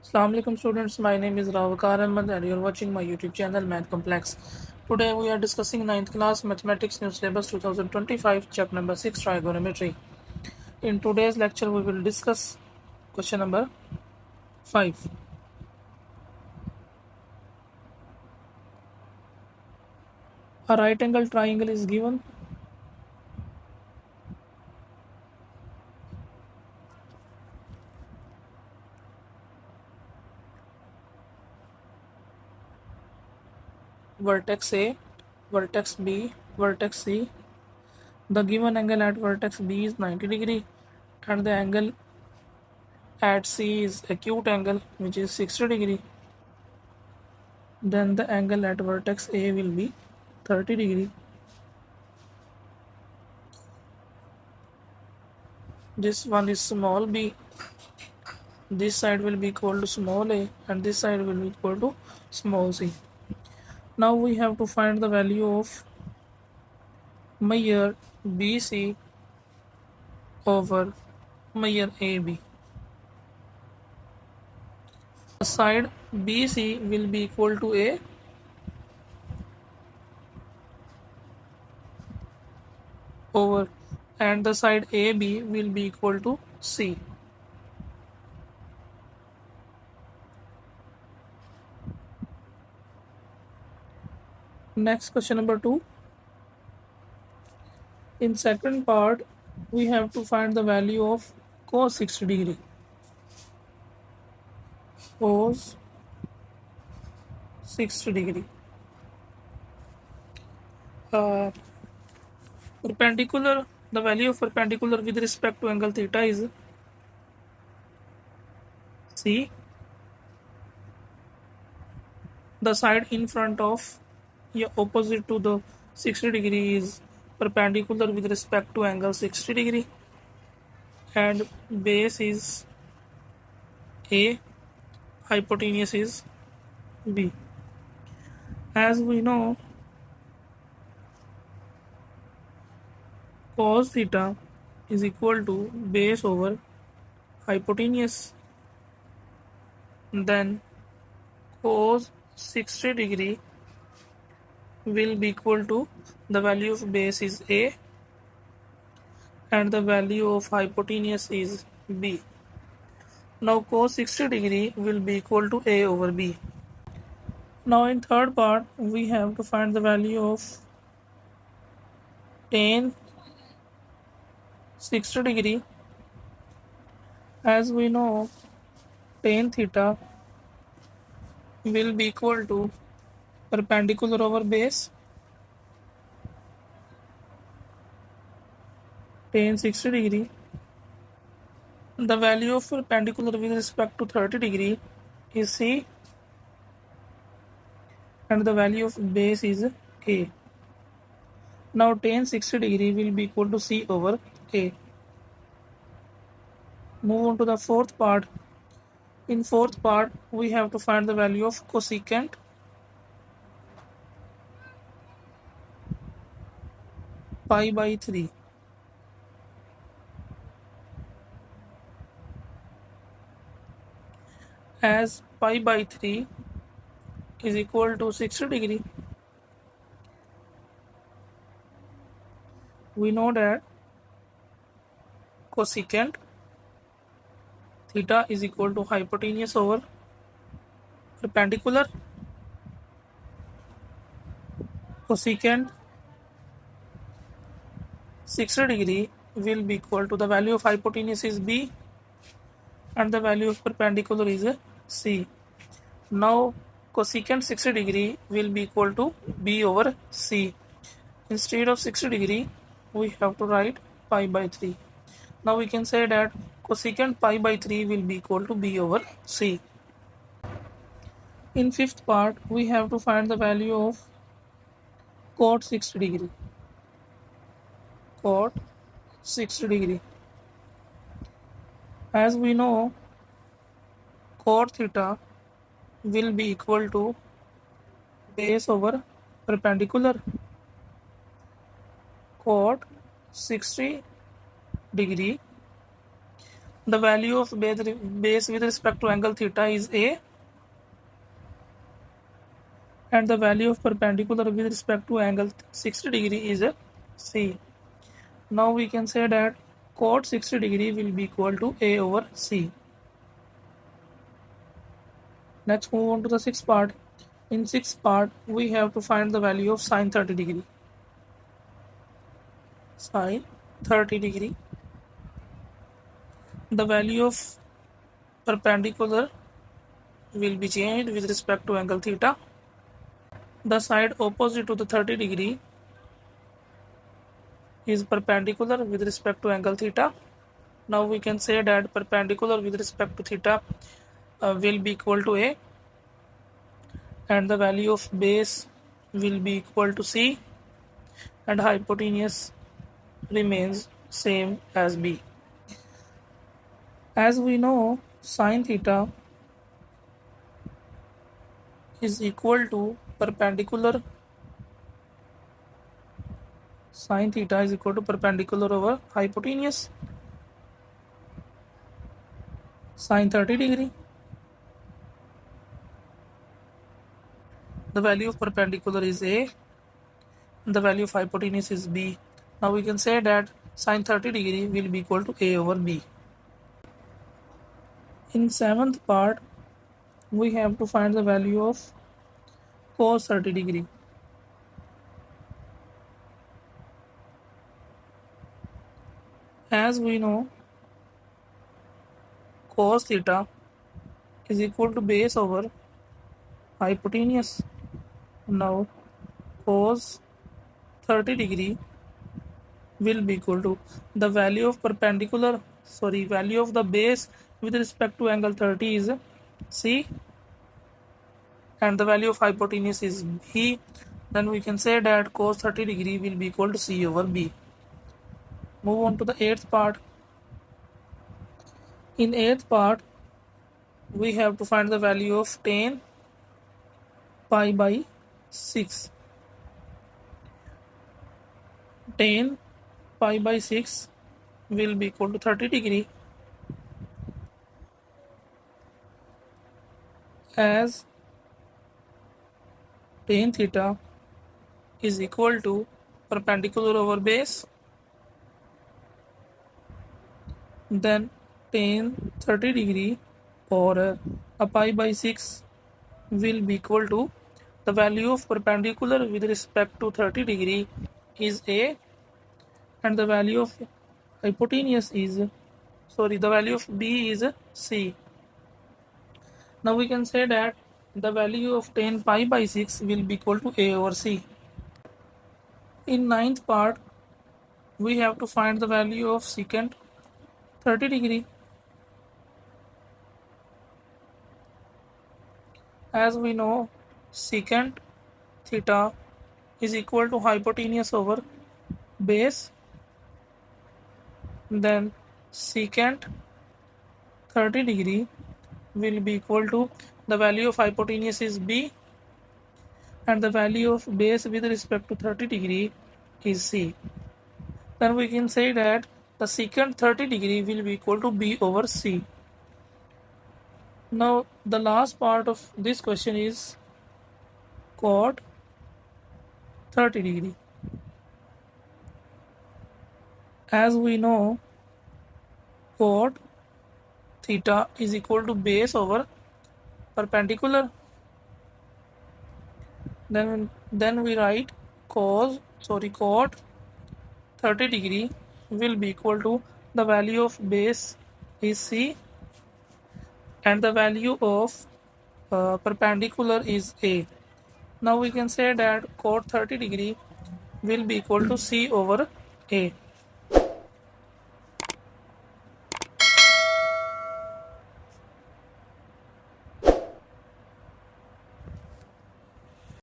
Assalamu alaikum students, my name is Ravakar Ahmed and you are watching my YouTube channel Math Complex. Today we are discussing 9th class Mathematics New Syllabus 2025 chapter number 6 Trigonometry. In today's lecture we will discuss question number 5. A right angle triangle is given. Vertex A, vertex B, vertex C. The given angle at vertex B is 90 degree and the angle at C is acute angle which is 60 degree. Then the angle at vertex A will be 30 degree. This one is small b. This side will be equal to small a and this side will be equal to small c. Now we have to find the value of measure BC over measure AB. The side BC will be equal to A over and the side AB will be equal to C. Next question number 2. In second part we have to find the value of cos 60 degree. Cos 60 degree. Perpendicular, the value of perpendicular with respect to angle theta is C. The side in front of opposite to the 60 degree is perpendicular with respect to angle 60 degree and base is A, hypotenuse is B. As we know, cos theta is equal to base over hypotenuse. Then cos 60 degree will be equal to the value of base is A and the value of hypotenuse is B. Now cos 60 degree will be equal to A over B. Now in third part we have to find the value of tan 60 degree. As we know, tan theta will be equal to perpendicular over base. Tan 60 degree. The value of perpendicular with respect to 30 degree is C and the value of base is A. Now tan 60 degree will be equal to C over A. Move on to the fourth part. In fourth part, we have to find the value of cosecant pi by 3. As pi by 3 is equal to 60 degree, we know that cosecant theta is equal to hypotenuse over perpendicular. Cosecant 60 degree will be equal to the value of hypotenuse is B and the value of perpendicular is C. Now cosecant 60 degree will be equal to B over C. Instead of 60 degree, we have to write pi by 3. Now we can say that cosecant pi by 3 will be equal to B over C. In fifth part, we have to find the value of cot 60 degree. Cot 60 degree. As we know, cot theta will be equal to base over perpendicular. Cot 60 degree The value of base with respect to angle theta is A, and the value of perpendicular with respect to angle 60 degree is C. Now we can say that cot 60 degree will be equal to A over C. Next, move on to the sixth part. In sixth part, we have to find the value of sine 30 degree. Sine 30 degree. The value of perpendicular will be changed with respect to angle theta. The side opposite to the 30 degree is perpendicular with respect to angle theta. Now we can say that perpendicular with respect to theta will be equal to A, and the value of base will be equal to C, and hypotenuse remains same as B. As we know, sine theta is equal to perpendicular. Sine theta is equal to perpendicular over hypotenuse. Sine 30 degree. The value of perpendicular is A, and the value of hypotenuse is B. Now we can say that sine 30 degree will be equal to A over B. In seventh part, we have to find the value of cos 30 degree. As we know, cos theta is equal to base over hypotenuse. Now cos 30 degree will be equal to the value of value of the base with respect to angle 30 is C, and the value of hypotenuse is B. Then we can say that cos 30 degree will be equal to C over B. Move on to the eighth part. In eighth part, we have to find the value of tan pi by 6. Tan pi by 6 will be equal to 30 degree, as tan theta is equal to perpendicular over base. Then tan 30 degree or a pi by 6 will be equal to the value of perpendicular with respect to 30 degree is A, and the value of hypotenuse is the value of B is C. Now we can say that the value of tan pi by 6 will be equal to A over C. In ninth part, we have to find the value of secant 30 degree. As we know, secant theta is equal to hypotenuse over base. Then secant 30 degree will be equal to the value of hypotenuse is B, and the value of base with respect to 30 degree is C. Then we can say that the secant 30 degree will be equal to B over C. Now the last part of this question is cot 30 degree. As we know, cot theta is equal to base over perpendicular. Then we write cot 30 degree will be equal to the value of base is C, and the value of perpendicular is A. Now we can say that cot 30 degree will be equal to C over A.